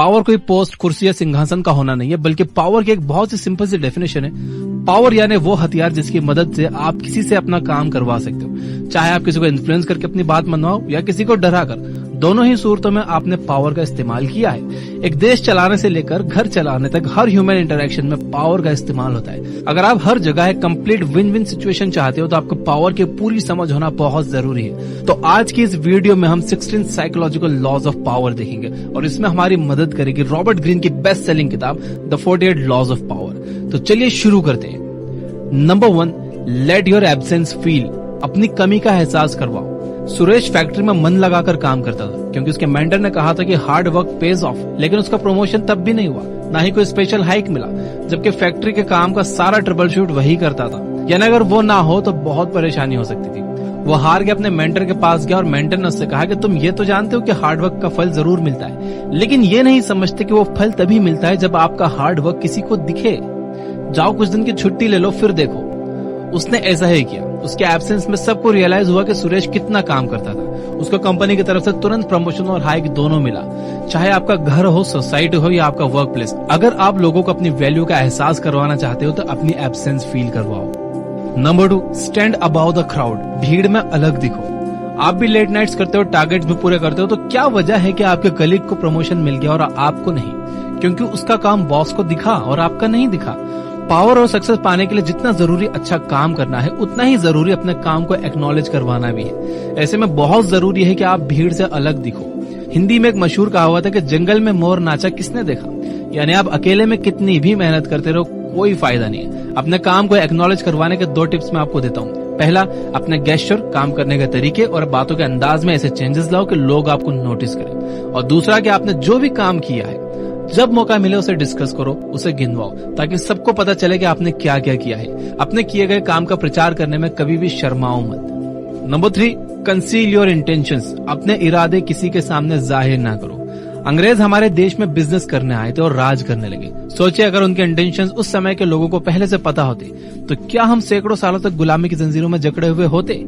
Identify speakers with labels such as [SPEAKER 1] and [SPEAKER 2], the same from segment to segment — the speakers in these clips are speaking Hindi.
[SPEAKER 1] पावर कोई पोस्ट, कुर्सी या सिंहासन का होना नहीं है, बल्कि पावर की एक बहुत ही सिंपल सी डेफिनेशन है। पावर यानी वो हथियार जिसकी मदद से आप किसी से अपना काम करवा सकते हो, चाहे आप किसी को इन्फ्लुएंस करके अपनी बात मनवाओ या किसी को डरा कर। दोनों ही सूरतों में आपने पावर का इस्तेमाल किया है। एक देश चलाने से लेकर घर चलाने तक हर ह्यूमन इंटरेक्शन में पावर का इस्तेमाल होता है। अगर आप हर जगह एक कंप्लीट विन विन सिचुएशन चाहते हो तो आपको पावर की पूरी समझ होना बहुत जरूरी है। तो आज की इस वीडियो में हम 16 साइकोलॉजिकल लॉज ऑफ पावर देखेंगे और इसमें हमारी मदद करेगी रॉबर्ट ग्रीन की बेस्ट सेलिंग किताब द 48 लॉज ऑफ पावर। तो चलिए शुरू करते हैं। Number 1, let your absence feel. अपनी कमी का एहसास करवाओ। सुरेश फैक्ट्री में मन लगाकर काम करता था क्योंकि उसके मेंटर ने कहा था कि हार्ड वर्क पेज ऑफ, लेकिन उसका प्रमोशन तब भी नहीं हुआ, ना ही कोई स्पेशल हाइक मिला, जबकि फैक्ट्री के काम का सारा ट्रबल शूट वही करता था। यानी अगर वो ना हो तो बहुत परेशानी हो सकती थी। वो हार के अपने मेंटर के पास गया और मेंटर ने उससे कहा कि तुम ये तो जानते हो कि हार्ड वर्क का फल जरूर मिलता है, लेकिन ये नहीं समझते कि वो फल तभी मिलता है जब आपका हार्ड वर्क किसी को दिखे। जाओ कुछ दिन की छुट्टी ले लो, फिर देखो। उसने ऐसा ही किया। उसके एब्सेंस में सबको रियलाइज हुआ कि सुरेश कितना काम करता था। उसको कंपनी की तरफ से तुरंत प्रमोशन और हाइक दोनों मिला। चाहे आपका घर हो, सोसाइटी हो या आपका वर्क प्लेस, अगर आप लोगों को अपनी वैल्यू का एहसास करवाना चाहते हो तो अपनी एब्सेंस फील करवाओ। Number 2, stand about the crowd. भीड़ में अलग दिखो। आप भी लेट नाइट्स करते हो, टारगेट्स भी पूरे करते हो, तो क्या वजह है कि आपके कलीग को प्रमोशन मिल गया और आपको नहीं? क्योंकि उसका काम बॉस को दिखा और आपका नहीं दिखा। पावर और सक्सेस पाने के लिए जितना जरूरी अच्छा काम करना है, उतना ही जरूरी अपने काम को एक्नॉलेज करवाना भी है। ऐसे में बहुत जरूरी है कि आप भीड़ से अलग दिखो। हिंदी में एक मशहूर कहावत है कि जंगल में मोर नाचा किसने देखा। यानी आप अकेले में कितनी भी मेहनत करते रहो, कोई फायदा नहीं है। अपने काम को एक्नॉलेज करवाने के 2 टिप्स मैं आपको देता हूँ। पहला, अपने गेस्चर, काम करने के तरीके और बातों के अंदाज में ऐसे चेंजेस लाओ कि लोग आपको नोटिस करें। और दूसरा कि आपने जो भी काम किया है, जब मौका मिले उसे डिस्कस करो, उसे गिनवाओ, ताकि सबको पता चले कि आपने क्या क्या किया है। अपने किए गए काम का प्रचार करने में कभी भी शर्माओ मत। Number 3, conceal your intentions. अपने इरादे किसी के सामने जाहिर ना करो। अंग्रेज हमारे देश में बिजनेस करने आए थे और राज करने लगे। सोचिए अगर उनके इंटेंशंस उस समय के लोगों को पहले से पता होते तो क्या हम सैकड़ों सालों तक गुलामी की जंजीरों में जकड़े हुए होते?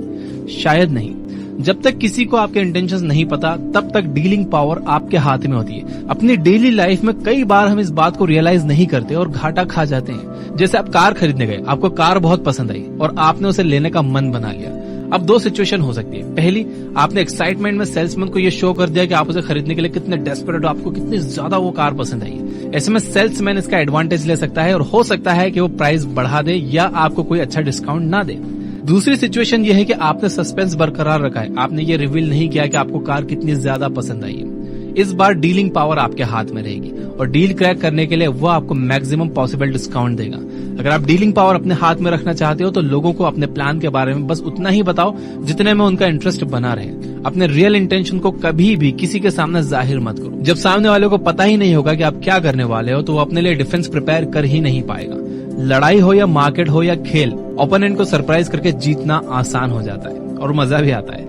[SPEAKER 1] शायद नहीं। जब तक किसी को आपके इंटेंशंस नहीं पता, तब तक डीलिंग पावर आपके हाथ में होती है। अपनी डेली लाइफ में कई बार हम इस बात को रियलाइज नहीं करते और घाटा खा जाते हैं। जैसे आप कार खरीदने गए, आपको कार बहुत पसंद आई और आपने उसे लेने का मन बना लिया। अब 2 सिचुएशन हो सकती है। पहली, आपने एक्साइटमेंट में सेल्समैन को ये शो कर दिया कि आप उसे खरीदने के लिए कितने डेस्परेट हो, आपको कितनी ज्यादा वो कार पसंद आई। ऐसे में सेल्समैन इसका एडवांटेज ले सकता है और हो सकता है कि वो प्राइस बढ़ा दे या आपको कोई अच्छा डिस्काउंट ना दे। दूसरी सिचुएशन ये है कि आपने सस्पेंस बरकरार रखा है। आपने ये रिवील नहीं किया कि आपको कार कितनी ज्यादा पसंद आई है। इस बार डीलिंग पावर आपके हाथ में रहेगी और डील क्रैक करने के लिए वो आपको मैक्सिमम पॉसिबल डिस्काउंट देगा। अगर आप डीलिंग पावर अपने हाथ में रखना चाहते हो तो लोगों को अपने प्लान के बारे में बस उतना ही बताओ जितने में उनका इंटरेस्ट बना रहे। अपने रियल इंटेंशन को कभी भी किसी के सामने जाहिर मत करो। जब सामने वाले को पता ही नहीं होगा कि आप क्या करने वाले हो तो वो अपने लिए डिफेंस प्रिपेयर कर ही नहीं पाएगा। लड़ाई हो या मार्केट हो या खेल, ओपोनेंट को सरप्राइज करके जीतना आसान हो जाता है और मजा भी आता है।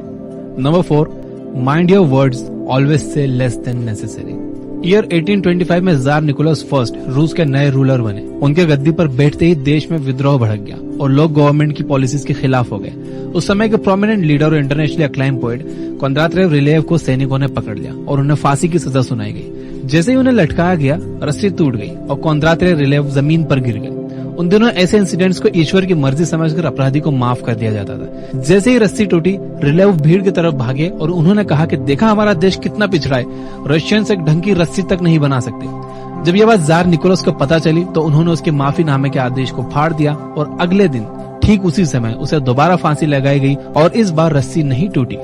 [SPEAKER 1] Number 4, mind your words, always say less than necessary. Year 1825 में जार निकोलस फर्स्ट रूस के नए रूलर बने। उनके गद्दी पर बैठते ही देश में विद्रोह भड़क गया और लोग गवर्नमेंट की पॉलिसीज के खिलाफ हो गए। उस समय के प्रोमिनेंट लीडर और इंटरनेशनली अक्लाइम पोएट कोंद्रातिव रिलेव को सैनिकों ने पकड़ लिया और उन्हें फांसी की सजा सुनाई गई। जैसे ही उन्हें लटकाया गया, रस्सी टूट गई और कोंद्रातिव रिलेव जमीन पर गिर गए। उन दिनों ऐसे इंसिडेंट्स को ईश्वर की मर्जी समझकर अपराधी को माफ कर दिया जाता था। जैसे ही रस्सी टूटी, रिलेव भीड़ की तरफ भागे और उन्होंने कहा कि देखा हमारा देश कितना पिछड़ा है, रशियंस एक ढंग की रस्सी तक नहीं बना सकते। जब यह बात जार निकोलस को पता चली तो उन्होंने उसके माफीनामे के आदेश को फाड़ दिया और अगले दिन ठीक उसी समय उसे दोबारा फांसी लगाई गई और इस बार रस्सी नहीं टूटी।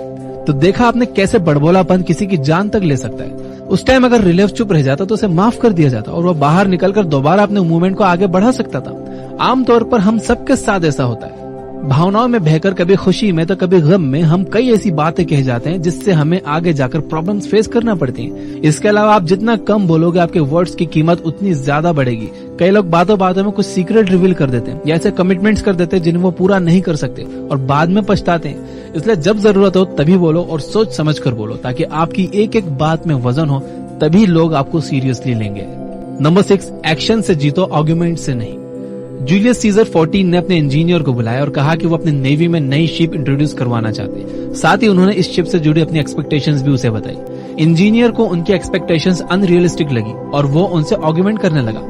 [SPEAKER 1] तो देखा आपने कैसे बड़बोलापन किसी की जान तक ले सकता है। उस टाइम अगर रिलेव चुप रह जाता तो उसे माफ कर दिया जाता और वो बाहर निकलकर दोबारा अपने मूवमेंट को आगे बढ़ा सकता था। आमतौर पर हम सबके साथ ऐसा होता है। भावनाओं में बहकर कभी खुशी में तो कभी गम में हम कई ऐसी बातें कह जाते हैं जिससे हमें आगे जाकर प्रॉब्लम्स फेस करना पड़ती हैं। इसके अलावा आप जितना कम बोलोगे आपके वर्ड्स की कीमत उतनी ज्यादा बढ़ेगी। कई लोग बातों बातों में कुछ सीक्रेट रिवील कर देते हैं या ऐसे कमिटमेंट्स कर देते हैं जिन्हें वो पूरा नहीं कर सकते और बाद में पछताते हैं। इसलिए जब जरूरत हो तभी बोलो और सोच समझ कर बोलो, ताकि आपकी एक एक बात में वजन हो, तभी लोग आपको सीरियसली लेंगे। नंबर 6, एक्शन से जीतो, आर्गुमेंट से नहीं। जूलियस सीजर 14 ने अपने इंजीनियर को बुलाया और कहा कि वो अपने नेवी में नई शिप इंट्रोड्यूस करवाना चाहते। साथ ही उन्होंने इस शिप से जुड़ी अपनी एक्सपेक्टेशंस भी उसे बताई। इंजीनियर को उनकी एक्सपेक्टेशंस अनरियलिस्टिक लगी और वो उनसे आर्गुमेंट करने लगा।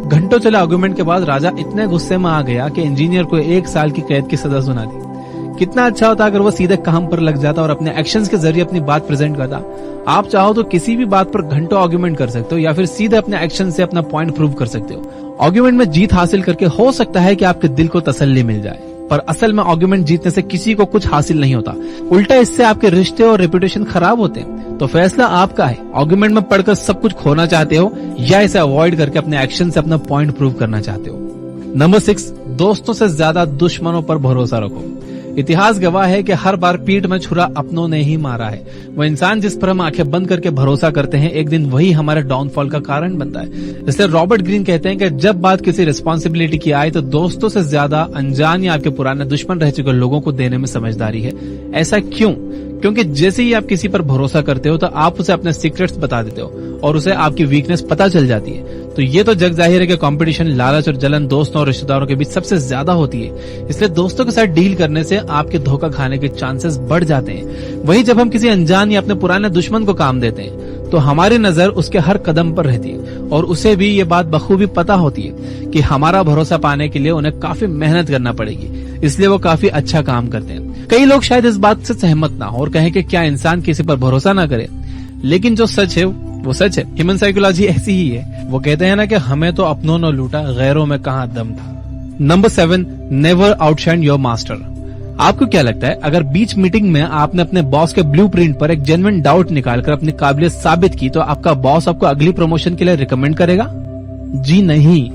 [SPEAKER 1] घंटों चले आर्गुमेंट के बाद राजा इतने गुस्से में आ गया कि इंजीनियर को 1 साल की कैद की सजा सुना दी। कितना अच्छा होता अगर वो सीधे काम पर लग जाता और अपने एक्शंस के जरिए अपनी बात प्रेजेंट करता। आप चाहो तो किसी भी बात पर घंटों आर्गुमेंट कर सकते हो या फिर सीधे अपने एक्शन से अपना पॉइंट प्रूव कर सकते हो। आर्गुमेंट में जीत हासिल करके हो सकता है कि आपके दिल को तसल्ली मिल जाए, पर असल में आर्गुमेंट जीतने से किसी को कुछ हासिल नहीं होता, उल्टा इससे आपके रिश्ते और रेपुटेशन खराब होते हैं। तो फैसला आपका है, आर्गुमेंट में पढ़कर सब कुछ खोना चाहते हो या इसे अवॉइड करके अपने एक्शन से अपना पॉइंट प्रूव करना चाहते हो। नंबर 6, दोस्तों से ज्यादा दुश्मनों पर भरोसा रखो। इतिहास गवाह है कि हर बार पीठ में छुरा अपनों ने ही मारा है। वो इंसान जिस पर हम आंखें बंद करके भरोसा करते हैं, एक दिन वही हमारे डाउनफॉल का कारण बनता है। इसलिए रॉबर्ट ग्रीन कहते हैं कि जब बात किसी रिस्पॉन्सिबिलिटी की आए तो दोस्तों से ज्यादा अनजान या आपके पुराने दुश्मन रह चुके लोगों को देने में समझदारी है। ऐसा क्यों? क्योंकि जैसे ही आप किसी पर भरोसा करते हो तो आप उसे अपने सीक्रेट्स बता देते हो और उसे आपकी वीकनेस पता चल जाती है। तो ये तो जग जाहिर है कि कंपटीशन, लालच और जलन दोस्तों और रिश्तेदारों के बीच सबसे ज्यादा होती है। इसलिए दोस्तों के साथ डील करने से आपके धोखा खाने के चांसेस बढ़ जाते हैं। वही जब हम किसी अनजान या अपने पुराने दुश्मन को काम देते हैं तो हमारी नजर उसके हर कदम पर रहती है और उसे भी ये बात बखूबी पता होती है कि हमारा भरोसा पाने के लिए उन्हें काफी मेहनत करना पड़ेगी, इसलिए वो काफी अच्छा काम करते हैं। कई लोग शायद इस बात से सहमत ना हो और कहें कि क्या इंसान किसी पर भरोसा ना करे, लेकिन जो सच है वो सच है। ह्यूमन साइकोलॉजी ऐसी ही है। वो कहते हैं ना कि हमें तो अपनों ने लूटा, गैरों में कहां दम था। Number 7, never outshine your master. आपको क्या लगता है अगर बीच मीटिंग में आपने अपने बॉस के ब्लूप्रिंट पर एक जेन्युइन डाउट निकालकर अपनी काबिलियत साबित की तो आपका बॉस आपको अगली प्रमोशन के लिए रिकमेंड करेगा? जी नहीं,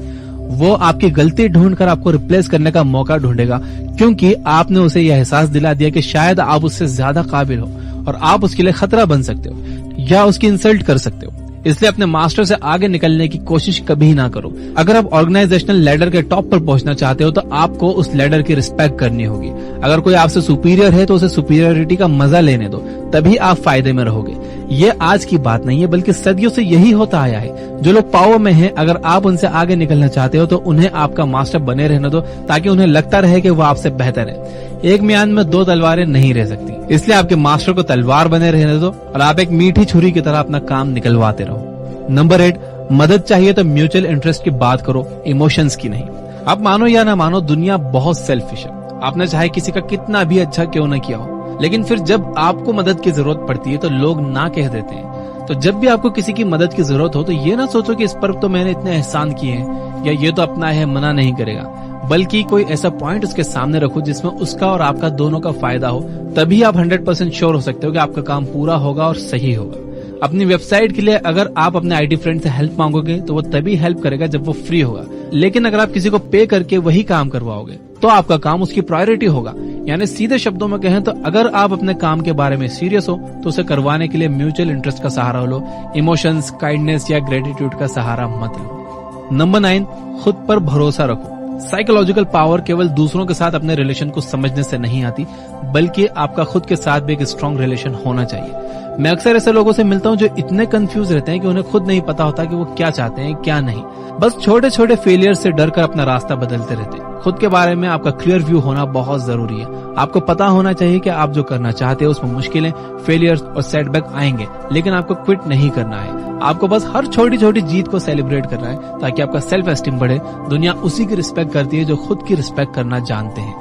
[SPEAKER 1] वो आपकी गलती ढूंढकर आपको रिप्लेस करने का मौका ढूंढेगा, क्योंकि आपने उसे यह एहसास दिला दिया कि शायद आप उससे ज्यादा काबिल हो और आप उसके लिए खतरा बन सकते हो या उसकी इंसल्ट कर सकते हो। इसलिए अपने मास्टर से आगे निकलने की कोशिश कभी ना करो। अगर आप ऑर्गेनाइजेशनल लैडर के टॉप पर पहुंचना चाहते हो तो आपको उस लैडर की रिस्पेक्ट करनी होगी। अगर कोई आपसे सुपीरियर है तो उसे सुपीरियरिटी का मजा लेने दो, तभी आप फायदे में रहोगे। ये आज की बात नहीं है, बल्कि सदियों से यही होता आया है। जो लोग पावर में हैं, अगर आप उनसे आगे निकलना चाहते हो तो उन्हें आपका मास्टर बने रहने दो, ताकि उन्हें लगता रहे कि वो आपसे बेहतर है। एक म्यान में 2 तलवारें नहीं रह सकती, इसलिए आपके मास्टर को तलवार बने रहने दो और आप एक मीठी छुरी की तरह अपना काम निकलवाते रहो। नंबर 8, मदद चाहिए तो म्यूचुअल इंटरेस्ट की बात करो, इमोशंस की नहीं। आप मानो या ना मानो, दुनिया बहुत सेल्फिश है। आपने चाहे किसी का कितना भी अच्छा क्यों न किया हो, लेकिन फिर जब आपको मदद की जरूरत पड़ती है तो लोग ना कह देते हैं। तो जब भी आपको किसी की मदद की जरूरत हो तो ये ना सोचो कि इस पर तो मैंने इतने एहसान किए हैं या ये तो अपना है, मना नहीं करेगा, बल्कि कोई ऐसा पॉइंट उसके सामने रखो जिसमें उसका और आपका दोनों का फायदा हो। तभी आप 100% श्योर हो सकते हो कि आपका काम पूरा होगा और सही होगा। अपनी वेबसाइट के लिए अगर आप अपने आईटी फ्रेंड से हेल्प मांगोगे तो वो तभी हेल्प करेगा जब वो फ्री होगा, लेकिन अगर आप किसी को पे करके वही काम करवाओगे तो आपका काम उसकी प्रायोरिटी होगा। यानी सीधे शब्दों में कहें तो अगर आप अपने काम के बारे में सीरियस हो तो उसे करवाने के लिए म्यूचुअल इंटरेस्ट का सहारा लो, इमोशंस, काइंडनेस या ग्रेटिट्यूड का सहारा मत लो। नंबर 9, खुद पर भरोसा रखो। साइकोलॉजिकल पावर केवल दूसरों के साथ अपने रिलेशन को समझने से नहीं आती, बल्कि आपका खुद के साथ भी एक स्ट्रॉन्ग रिलेशन होना चाहिए। मैं अक्सर ऐसे लोगों से मिलता हूँ जो इतने कंफ्यूज रहते हैं कि उन्हें खुद नहीं पता होता कि वो क्या चाहते हैं क्या नहीं। बस छोटे छोटे फेलियर से डरकर अपना रास्ता बदलते रहते हैं। खुद के बारे में आपका क्लियर व्यू होना बहुत जरूरी है। आपको पता होना चाहिए कि आप जो करना चाहते हो उसमें मुश्किलें, फेलियर्स और सेटबैक आएंगे, लेकिन आपको क्विट नहीं करना है। आपको बस हर छोटी छोटी जीत को सेलिब्रेट करना है ताकि आपका सेल्फ एस्टीम बढ़े। दुनिया उसी की रिस्पेक्ट करती है जो खुद की रिस्पेक्ट करना जानते हैं।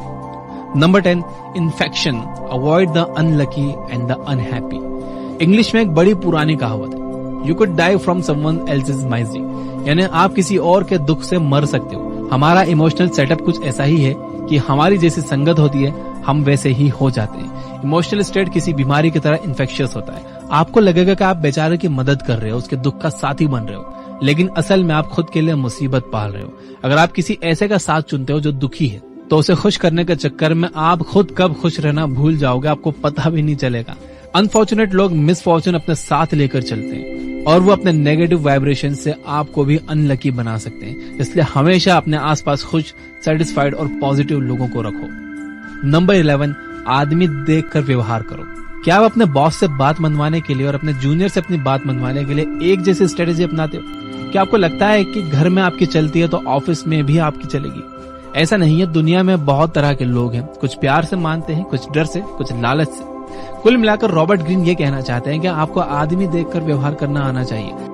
[SPEAKER 1] Number 10, infection, avoid the unlucky and the unhappy. English में एक बड़ी पुरानी कहावत है, you could die from someone else's misery, यानी आप किसी और के दुख से मर सकते हो। हमारा इमोशनल सेटअप कुछ ऐसा ही है कि हमारी जैसी संगत होती है हम वैसे ही हो जाते हैं। इमोशनल स्टेट किसी बीमारी की तरह इन्फेक्शियस होता है। आपको लगेगा कि आप बेचारे की मदद कर रहे हो, उसके दुख का साथी बन रहे हो, लेकिन असल में आप खुद के लिए मुसीबत पाल रहे हो। अगर आप किसी ऐसे का साथ चुनते हो जो दुखी है तो उसे खुश करने के चक्कर में आप खुद कब खुश रहना भूल जाओगे, आपको पता भी नहीं चलेगा। अनफॉर्चुनेट लोग मिसफॉर्चून अपने साथ लेकर चलते हैं और वो अपने नेगेटिव वाइब्रेशन से आपको भी अनलकी बना सकते हैं। इसलिए हमेशा अपने आसपास खुश, सेटिस्फाइड और पॉजिटिव लोगों को रखो। नंबर 11, आदमी देखकर व्यवहार करो। क्या आप अपने बॉस से बात मनवाने के लिए और अपने जूनियर से अपनी बात मनवाने के लिए एक जैसी स्ट्रेटेजी अपनाते हो? क्या आपको लगता है कि घर में आपकी चलती है तो ऑफिस में भी आपकी चलेगी? ऐसा नहीं है। दुनिया में बहुत तरह के लोग हैं, कुछ प्यार से मानते हैं, कुछ डर से, कुछ लालच से, कुल मिलाकर रॉबर्ट ग्रीन ये कहना चाहते हैं कि आपको आदमी देखकर व्यवहार करना आना चाहिए।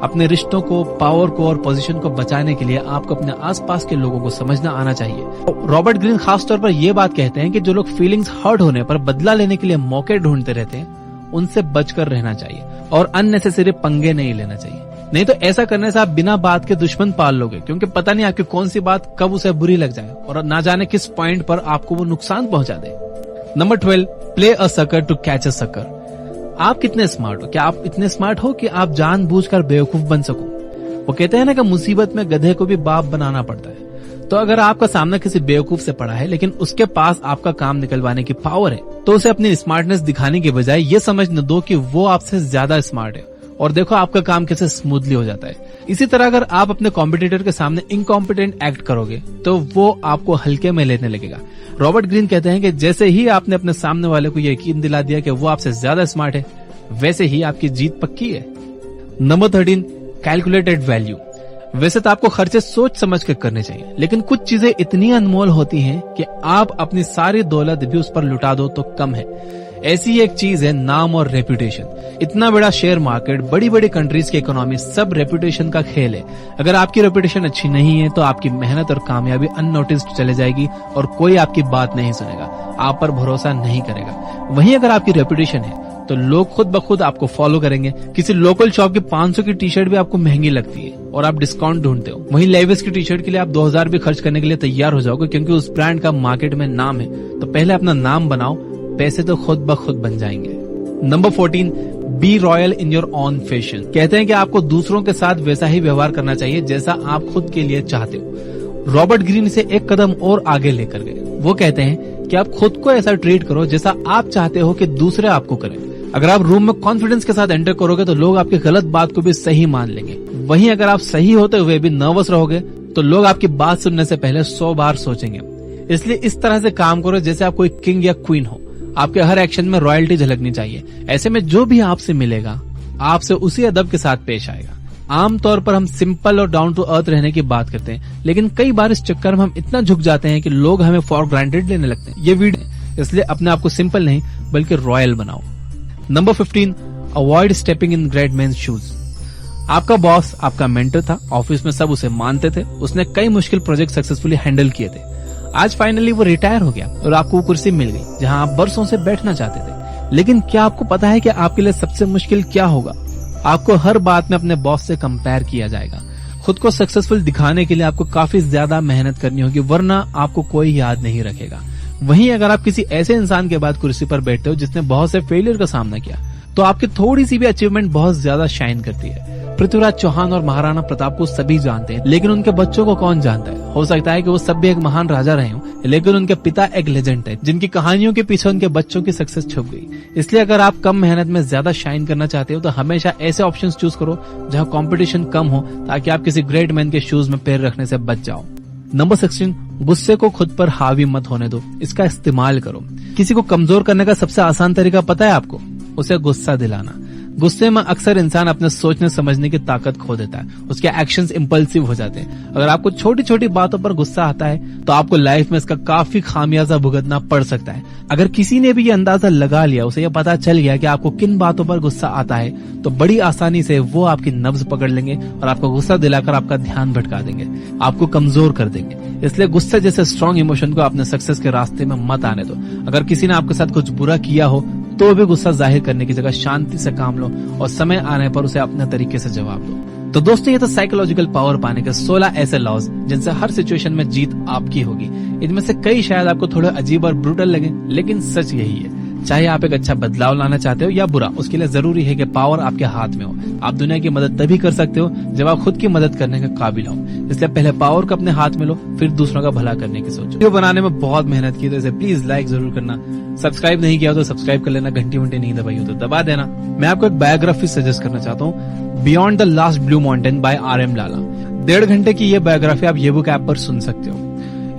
[SPEAKER 1] अपने रिश्तों को, पावर को और पोजीशन को बचाने के लिए आपको अपने आसपास के लोगों को समझना आना चाहिए। रॉबर्ट ग्रीन खासतौर पर यह बात कहते हैं कि जो लोग फीलिंग्स हर्ट होने पर बदला लेने के लिए मौके ढूंढते रहते हैं, उनसे बचकर रहना चाहिए और अननेसेसरी पंगे नहीं लेना चाहिए। नहीं तो ऐसा करने से आप बिना बात के दुश्मन पाल लोगे, क्योंकि पता नहीं आपकी कौन सी बात कब उसे बुरी लग जाए और ना जाने किस पॉइंट पर आपको वो नुकसान पहुंचा दे। Number 12, play a sucker to catch a sucker. आप कितने स्मार्ट हो? क्या आप इतने स्मार्ट हो कि आप जानबूझकर बेवकूफ बन सको? वो कहते हैं ना कि मुसीबत में गधे को भी बाप बनाना पड़ता है। तो अगर आपका सामना किसी बेवकूफ से पड़ा है लेकिन उसके पास आपका काम निकलवाने की पावर है, तो उसे अपनी स्मार्टनेस दिखाने के बजाय ये समझने दो कि वो आपसे ज्यादा स्मार्ट है और देखो आपका काम कैसे स्मूथली हो जाता है। इसी तरह अगर आप अपने कॉम्पिटिटर के सामने इनकॉम्पिटेंट एक्ट करोगे तो वो आपको हल्के में लेने लगेगा। रॉबर्ट ग्रीन कहते हैं कि जैसे ही आपने अपने सामने वाले को यकीन दिला दिया कि वो आपसे ज्यादा स्मार्ट है, वैसे ही आपकी जीत पक्की है। Number 13, calculated value. वैसे तो आपको खर्चे सोच समझ कर करने चाहिए, लेकिन कुछ चीजें इतनी अनमोल होती हैं कि आप अपनी सारी दौलत भी उस पर लुटा दो तो कम है। ऐसी एक चीज है नाम और रेपुटेशन। इतना बड़ा शेयर मार्केट, बड़ी बड़ी कंट्रीज की इकोनॉमी, सब रेपुटेशन का खेल है। अगर आपकी रेपुटेशन अच्छी नहीं है तो आपकी मेहनत और कामयाबी अननोटिस्ड चले जाएगी और कोई आपकी बात नहीं सुनेगा, आप पर भरोसा नहीं करेगा। वहीं अगर आपकी रेपुटेशन है तो लोग खुद ब खुद आपको फॉलो करेंगे। किसी लोकल शॉप की 500 की टी शर्ट भी आपको महंगी लगती है और आप डिस्काउंट ढूंढते हो, वहीं लेविस की टी शर्ट के लिए आप 2000 भी खर्च करने के लिए तैयार हो जाओगे, क्योंकि उस ब्रांड का मार्केट में नाम है। तो पहले अपना नाम बनाओ, पैसे तो खुद ब खुद बन जाएंगे। Number 14, be royal in your own fashion. कहते हैं कि आपको दूसरों के साथ वैसा ही व्यवहार करना चाहिए जैसा आप खुद के लिए चाहते हो। रॉबर्ट ग्रीन इसे एक कदम और आगे लेकर गए। वो कहते हैं कि आप खुद को ऐसा ट्रीट करो जैसा आप चाहते हो कि दूसरे आपको करें। अगर आप रूम में कॉन्फिडेंस के साथ एंटर करोगे तो लोग आपकी गलत बात को भी सही मान लेंगे। वहीं अगर आप सही होते हुए भी नर्वस रहोगे तो लोग आपकी बात सुनने से पहले 100 बार सोचेंगे। इसलिए इस तरह से काम करो जैसे आप कोई किंग या क्वीन हो। आपके हर एक्शन में रॉयल्टी झलकनी चाहिए। ऐसे में जो भी आपसे मिलेगा आपसे उसी अदब के साथ पेश आएगा। आमतौर पर हम सिंपल और डाउन टू अर्थ रहने की बात करते हैं, लेकिन कई बार इस चक्कर में हम इतना झुक जाते हैं कि लोग हमें फॉर ग्रांटेड लेने लगते हैं। ये वीडियो इसलिए अपने आप को सिंपल नहीं बल्कि रॉयल बनाओ। Number 15, avoid stepping in great man shoes. आपका बॉस आपका मेंटर था, ऑफिस में सब उसे मानते थे, उसने कई मुश्किल प्रोजेक्ट सक्सेसफुली हैंडल किए थे। आज फाइनली वो रिटायर हो गया और आपको वो कुर्सी मिल गई जहां आप बरसों से बैठना चाहते थे। लेकिन क्या आपको पता है कि आपके लिए सबसे मुश्किल क्या होगा? आपको हर बात में अपने बॉस से कंपेयर किया जाएगा। खुद को सक्सेसफुल दिखाने के लिए आपको काफी ज्यादा मेहनत करनी होगी, वरना आपको कोई याद नहीं रखेगा। वहीं अगर आप किसी ऐसे इंसान के बाद कुर्सी पर बैठते हो जिसने बहुत से फेलियर का सामना किया, तो आपकी थोड़ी सी भी अचीवमेंट बहुत ज्यादा शाइन करती है। पृथ्वीराज चौहान और महाराणा प्रताप को सभी जानते हैं, लेकिन उनके बच्चों को कौन जानता है? हो सकता है कि वो सब भी एक महान राजा रहे हों, लेकिन उनके पिता एक लेजेंड है जिनकी कहानियों के पीछे उनके बच्चों की सक्सेस छुप गई। इसलिए अगर आप कम मेहनत में ज्यादा शाइन करना चाहते हो तो हमेशा ऐसे ऑप्शंस चूज करो जहां कंपटीशन कम हो, ताकि आप किसी ग्रेट मैन के शूज में पैर रखने से बच जाओ। नंबर 16, गुस्से को खुद पर हावी मत होने दो, इसका इस्तेमाल करो। किसी को कमजोर करने का सबसे आसान तरीका पता है आपको? उसे गुस्सा दिलाना। गुस्से में अक्सर इंसान अपने सोचने समझने की ताकत खो देता है, उसके एक्शंस इम्पल्सिव हो जाते हैं। अगर आपको छोटी छोटी बातों पर गुस्सा आता है तो आपको लाइफ में इसका काफी खामियाजा भुगतना पड़ सकता है। अगर किसी ने भी ये अंदाजा लगा लिया, उसे ये पता चल गया कि आपको किन बातों पर गुस्सा आता है, तो बड़ी आसानी से वो आपकी नब्ज पकड़ लेंगे और आपको गुस्सा दिलाकर आपका ध्यान भटका देंगे, आपको कमजोर कर देंगे। इसलिए गुस्से जैसे स्ट्रॉन्ग इमोशन को अपने सक्सेस के रास्ते में मत आने दो। अगर किसी ने आपके साथ कुछ बुरा किया हो तो भी गुस्सा जाहिर करने की जगह शांति से काम लो और समय आने पर उसे अपने तरीके से जवाब दो। तो दोस्तों, ये तो साइकोलॉजिकल पावर पाने के 16 ऐसे लॉज जिनसे हर सिचुएशन में जीत आपकी होगी। इनमें से कई शायद आपको थोड़े अजीब और ब्रूटल लगे, लेकिन सच यही है। चाहे आप एक अच्छा बदलाव लाना चाहते हो या बुरा, उसके लिए जरूरी है कि पावर आपके हाथ में हो। आप दुनिया की मदद तभी कर सकते हो जब आप खुद की मदद करने के काबिल हो। इसलिए पहले पावर को अपने हाथ में लो, फिर दूसरों का भला करने की सोचो। वीडियो बनाने में बहुत मेहनत की, तो इसे प्लीज लाइक जरूर करना। सब्सक्राइब नहीं किया तो सब्सक्राइब कर लेना, घंटी वंटी नहीं दबाई हो तो दबा देना। मैं आपको एक बायोग्राफी सजेस्ट करना चाहता हूँ, beyond the last blue mountain by RM Lala. 1.5 घंटे की ये बायोग्राफी आप ये बुक ऐप पर सुन सकते हो।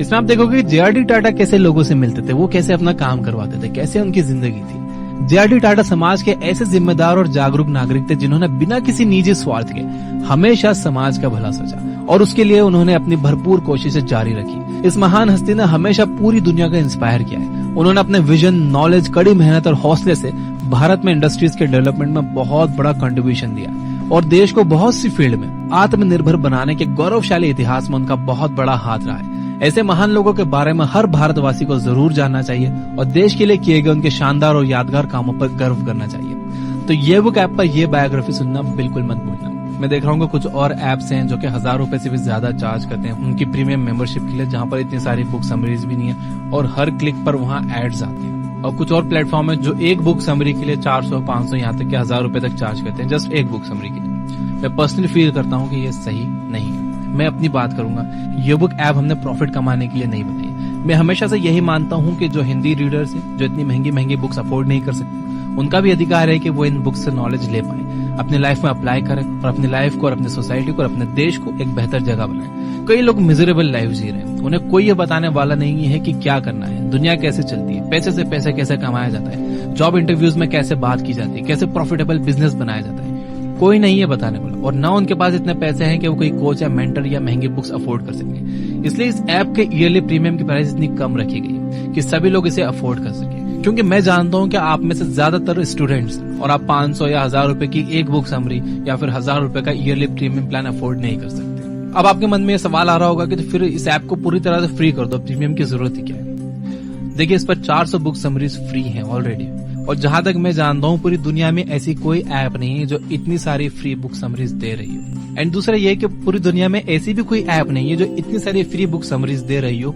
[SPEAKER 1] इसमें आप देखोगे JRD टाटा कैसे लोगों से मिलते थे, वो कैसे अपना काम करवाते थे, कैसे उनकी जिंदगी थी। जे.आर.डी. टाटा समाज के ऐसे जिम्मेदार और जागरूक नागरिक थे जिन्होंने बिना किसी निजी स्वार्थ के हमेशा समाज का भला सोचा और उसके लिए उन्होंने अपनी भरपूर कोशिशें जारी रखी। इस महान हस्ती ने हमेशा पूरी दुनिया को इंस्पायर किया है। उन्होंने अपने विजन, नॉलेज, कड़ी मेहनत और हौसले से भारत में इंडस्ट्रीज के डेवलपमेंट में बहुत बड़ा कंट्रीब्यूशन दिया और देश को बहुत सी फील्ड में आत्मनिर्भर बनाने के गौरवशाली इतिहास में उनका बहुत बड़ा हाथ रहा है। ऐसे महान लोगों के बारे में हर भारतवासी को जरूर जानना चाहिए और देश के लिए किए गए उनके शानदार और यादगार कामों पर गर्व करना चाहिए। तो ये बुक ऐप पर ये बायोग्राफी सुनना बिल्कुल मत भूलना। मैं देख रहा हूँ कुछ और ऐप्स हैं जो कि 1000 रुपए से भी ज्यादा चार्ज करते हैं उनकी प्रीमियम मेंबरशिप के लिए, जहाँ पर इतनी सारी बुक समरीज भी नहीं है और हर क्लिक पर वहाँ एड्स आते हैं। और कुछ और प्लेटफॉर्म है जो एक बुक समरी के लिए 400, 500 यहाँ तक कि 1000 रुपए तक चार्ज करते हैं जस्ट एक बुक समरी के लिए। मैं पर्सनली फील करता हूँ कि ये सही नहीं है। मैं अपनी बात करूंगा, ये बुक ऐप हमने प्रॉफिट कमाने के लिए नहीं बनाई। मैं हमेशा से यही मानता हूँ कि जो हिंदी रीडर्स हैं जो इतनी महंगी महंगी बुक्स अफोर्ड नहीं कर सकते, उनका भी अधिकार है कि वो इन बुक्स से नॉलेज ले पाए, अपनी लाइफ में अप्लाई करें और अपनी लाइफ को और अपनी सोसाइटी को और अपने देश को एक बेहतर जगह बनाएं। कई लोग मिजरेबल लाइफ जी रहे हैं, उन्हें कोई ये बताने वाला नहीं है कि क्या करना है, दुनिया कैसे चलती है, पैसे से पैसे कैसे कमाया जाता है, जॉब इंटरव्यूज में कैसे बात की जाती है, कैसे प्रॉफिटेबल बिजनेस बनाया जाता है। कोई नहीं है बताने वाला और ना उनके पास इतने पैसे हैं कि वो कोई कोच या मेंटर या महंगी बुक्स अफोर्ड कर सके। इसलिए इस ऐप के ईयरली प्रीमियम की प्राइस इतनी कम रखी गई कि सभी लोग इसे अफोर्ड कर सके। क्योंकि मैं जानता हूं कि आप में से ज्यादातर स्टूडेंट्स और आप 500 या 1000 रुपए की एक बुक समरी या फिर 1000 रुपए का ईयरली प्रीमियम प्लान अफोर्ड नहीं कर सकते। अब आपके मन में ये सवाल आ रहा होगा कि तो फिर इस ऐप को पूरी तरह से फ्री कर दो, प्रीमियम की जरूरत ही क्या है। देखिए, इस पर 400 बुक समरीज फ्री हैं ऑलरेडी और जहां तक मैं जानता हूं पूरी दुनिया में ऐसी कोई ऐप नहीं है जो इतनी सारी फ्री बुक समरीज दे रही हो। एंड दूसरा ये कि पूरी दुनिया में ऐसी भी कोई ऐप नहीं है जो इतनी सारी फ्री बुक समरीज दे रही हो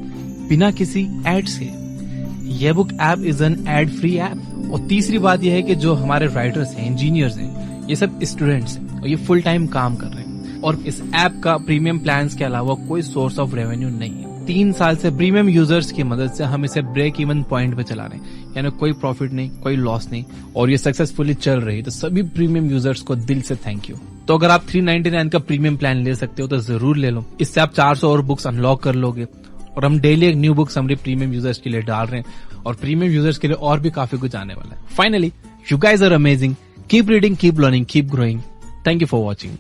[SPEAKER 1] बिना किसी एड्स के। यह book app is an ad free app. और तीसरी बात यह है कि जो हमारे राइटर्स हैं, इंजीनियर्स हैं, ये सब स्टूडेंट्स हैं और ये फुल टाइम काम कर रहे हैं और इस ऐप का प्रीमियम प्लान्स के अलावा कोई सोर्स ऑफ रेवेन्यू नहीं है। 3 साल से प्रीमियम यूजर्स की मदद से हम इसे ब्रेक इवन पॉइंट पे चला रहे हैं, यानी कोई प्रॉफिट नहीं, कोई लॉस नहीं और ये सक्सेसफुली चल रही है। तो सभी प्रीमियम यूजर्स को दिल से थैंक यू। तो अगर आप 399 का प्रीमियम प्लान ले सकते हो तो जरूर ले लो। इससे आप 400 और बुक्स अनलॉक कर लोगे और हम डेली एक new book summary premium users के लिए डाल रहे हैं और प्रीमियम यूजर्स के लिए और भी काफी कुछ आने वाला है। Finally, you guys are amazing. Keep reading, keep learning, keep growing. Thank you for watching.